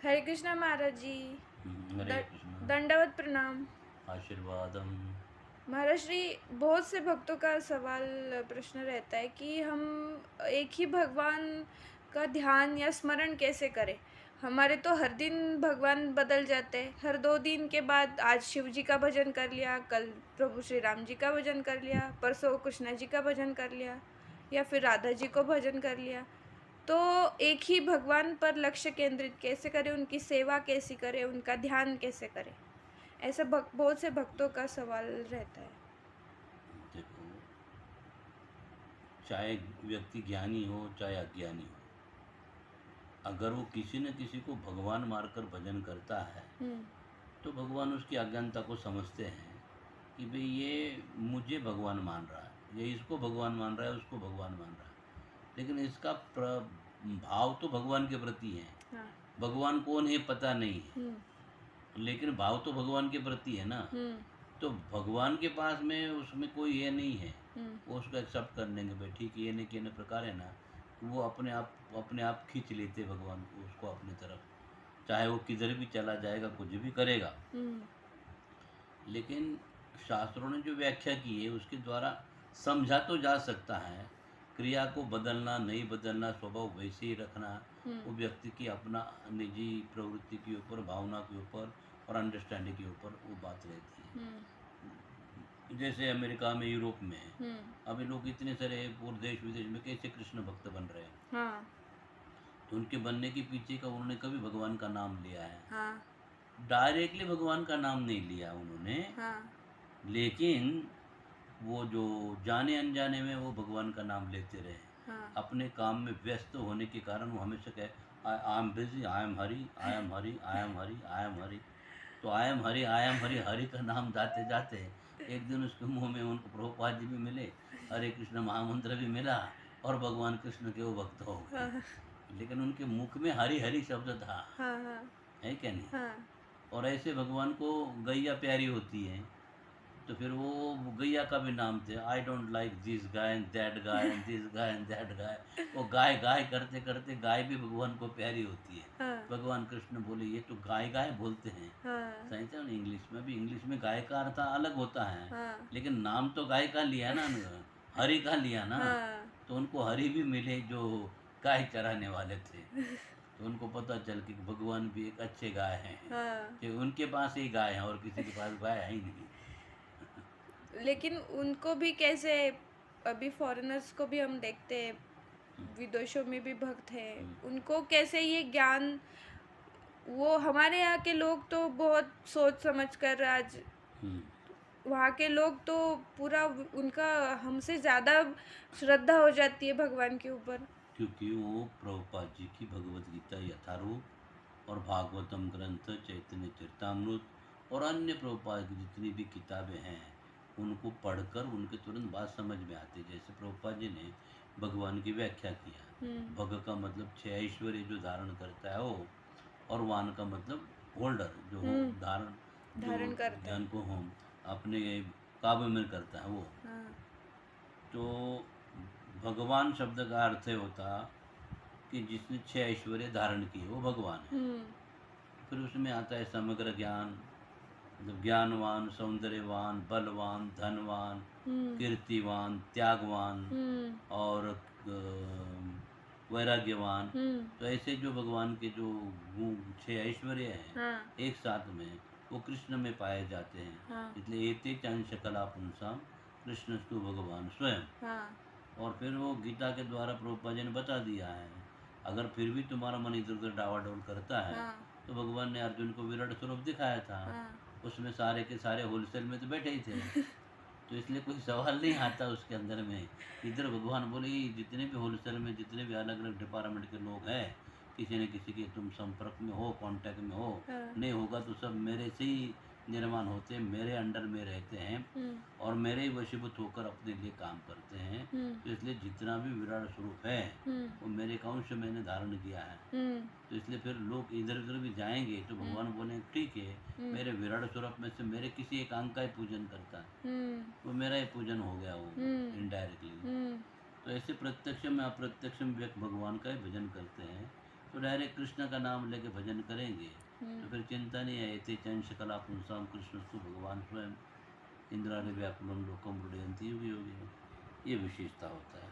हरे कृष्णा महाराज जी। हरे कृष्णा। दंडवत प्रणाम। आशीर्वादम। महाराज श्री, बहुत से भक्तों का सवाल प्रश्न रहता है कि हम एक ही भगवान का ध्यान या स्मरण कैसे करें। हमारे तो हर दिन भगवान बदल जाते हैं। हर 2 दिन के बाद आज शिव जी का भजन कर लिया, कल प्रभु श्री राम जी का भजन कर लिया, परसों कृष्णा जी का भजन कर लिया, या फिर राधा जी को भजन कर लिया। तो एक ही भगवान पर लक्ष्य केंद्रित कैसे करें, उनकी सेवा कैसी करें, उनका ध्यान कैसे करें, ऐसा बहुत से भक्तों का सवाल रहता है। देखो, चाहे व्यक्ति ज्ञानी हो चाहे अज्ञानी हो, अगर वो किसी न किसी को भगवान मारकर भजन करता है हम्म। तो भगवान उसकी अज्ञानता को समझते हैं कि भाई ये मुझे भगवान मान रहा है, ये इसको भगवान मान रहा है, उसको भगवान मान रहा है, लेकिन इसका भाव तो भगवान के प्रति है। हाँ। भगवान कौन है पता नहीं है, हम्म। लेकिन भाव तो भगवान के प्रति है ना। हम्म। तो भगवान के पास में उसमें कोई ये नहीं है, हम्म। वो उसको एक्सेप्ट कर लेंगे भाई ठीक है, ये नहीं कहने प्रकार है ना। वो अपने आप खींच लेते भगवान को उसको अपनी तरफ, चाहे वो किधर भी चला जाएगा कुछ भी करेगा। हम्म। लेकिन शास्त्रों ने जो व्याख्या की है उसके द्वारा समझा तो जा सकता है। क्रिया को बदलना नहीं बदलना, स्वभाव वैसे ही रखना, हम्म। वो व्यक्ति की अपना निजी प्रवृत्ति के ऊपर, भावना के ऊपर और अंडरस्टैंडिंग के ऊपर वो बात रहती है। हम्म। जैसे अमेरिका में, यूरोप में हम्म। अभी लोग इतने सारे पूरे देश विदेश में कैसे कृष्ण भक्त बन रहे हैं, हाँ। तो उनके बनने के पीछे का उन्होंने कभी भगवान का नाम लिया है? हाँ। डायरेक्टली भगवान का नाम नहीं लिया उन्होंने, हाँ। लेकिन वो जो जाने अनजाने में वो भगवान का नाम लेते रहे। हाँ। अपने काम में व्यस्त होने के कारण वो हमेशा कहे I am busy, I am hurry, I am hurry, I am hurry, I am hurry. तो I am hurry, I am हरी, हरी का नाम जाते जाते एक दिन उसके मुंह में उनको प्रभुपाद जी भी मिले, हरे कृष्ण महामंत्र भी मिला, और भगवान कृष्ण के वो भक्त हो गए। हाँ। लेकिन उनके मुख में हरी हरी शब्द था, हाँ। हाँ। है क्या नहीं? हाँ। और ऐसे भगवान को गैया प्यारी होती है, तो फिर वो गैया का भी नाम थे, I don't like this guy and that guy and this guy and that guy. वो गाय गाय करते करते गाय भी भगवान को प्यारी होती है। हाँ। भगवान कृष्ण बोले ये तो गाय गाय बोलते हैं। हाँ। सही था ना, इंग्लिश में भी, इंग्लिश में गाय का अर्थ अलग होता है, हाँ। लेकिन नाम तो गाय का लिया ना, हरि का लिया ना। हाँ। तो उनको हरि भी मिले जो गाय चराने वाले थे, तो उनको पता चल कि भगवान भी एक अच्छे गाय हैं, हाँ। कि उनके पास ही गाय है और किसी के पास गाय है ही नहीं। लेकिन उनको भी कैसे, अभी फॉरेनर्स को भी हम देखते हैं, विदेशों में भी भक्त हैं, हम्म, उनको कैसे ये ज्ञान, वो हमारे यहाँ के लोग तो बहुत सोच समझ कर आज, हम्म। वहाँ के लोग तो पूरा उनका हमसे ज़्यादा श्रद्धा हो जाती है भगवान के ऊपर। क्योंकि वो प्रभुपाद जी की भगवत गीता यथारूप और भागवतम ग्रंथ, चैतन्य चरितामृत और अन्य प्रभुपाद की जितनी भी किताबें हैं उनको पढ़कर उनके तुरंत बात समझ में आती है। जैसे प्रभुपाद जी ने भगवान की व्याख्या किया, हम्म। भग का मतलब 6 ऐश्वर्य जो धारण करता है वो, और वान का मतलब होल्डर जो हो, हम्म। धारण, जो धारण करता है। ज्ञान को हम अपने काबू में करता है वो। हाँ। तो भगवान शब्द का अर्थ है होता कि जिसने 6 ऐश्वर्य धारण किए वो भगवान है। हम्म। फिर उसमें आता है समग्र ज्ञान, मतलब ज्ञानवान, सौंदर्यवान, बलवान, धनवान, हम्म। कीर्तिवान, त्यागवान हम्म। और वैराग्यवान। हम्म। तो ऐसे जो भगवान के जो 6 ऐश्वर्य हैं हाँ। एक साथ में वो कृष्ण में पाए जाते हैं। हाँ। इसलिए एते अंश कला पुंसाम कृष्णस्तु भगवान स्वयं। हाँ। और फिर वो गीता के द्वारा प्रभुपाद जी ने बता दिया है, अगर फिर भी तुम्हारा मन इधर उधर डावाडोल करता है, हाँ। तो भगवान ने अर्जुन को विराट स्वरूप दिखाया था, हाँ। उसमें सारे के सारे होलसेल में तो बैठे ही थे। तो इसलिए कोई सवाल नहीं आता उसके अंदर में। इधर भगवान बोले "ये जितने भी होलसेल में जितने भी अलग अलग डिपार्टमेंट के लोग हैं, किसी न किसी के तुम संपर्क में हो, कांटेक्ट में हो, हाँ। नहीं होगा तो सब मेरे से ही निर्माण होते हैं, मेरे अंडर में रहते हैं हम्म। और मेरे ही वशीभूत होकर अपने लिए काम करते हैं। हम्म। तो इसलिए जितना भी विराट स्वरूप है हम्म। वो मेरे एक अंश मैंने धारण किया है। हम्म। तो इसलिए फिर लोग इधर उधर भी जाएंगे तो हम्म। भगवान बोले ठीक है, हम्म। मेरे विराट स्वरूप में से मेरे किसी एक अंग का ही पूजन करता है, हम्म। वो मेरा ही पूजन हो गया वो, हम्म। इनडायरेक्टली। हम्म। तो ऐसे प्रत्यक्ष में अप्रत्यक्ष में व्यक्त भगवान का ही भजन करते हैं। तो डायरेक्ट कृष्ण का नाम लेके भजन करेंगे तो फिर चिंता नहीं है। इति चंश कला पुंसाम कृष्णस्तु भगवान स्वयं इंद्राणी व्याकुलम लोकम रुदयंती योगी योगी, ये विशेषता होता है।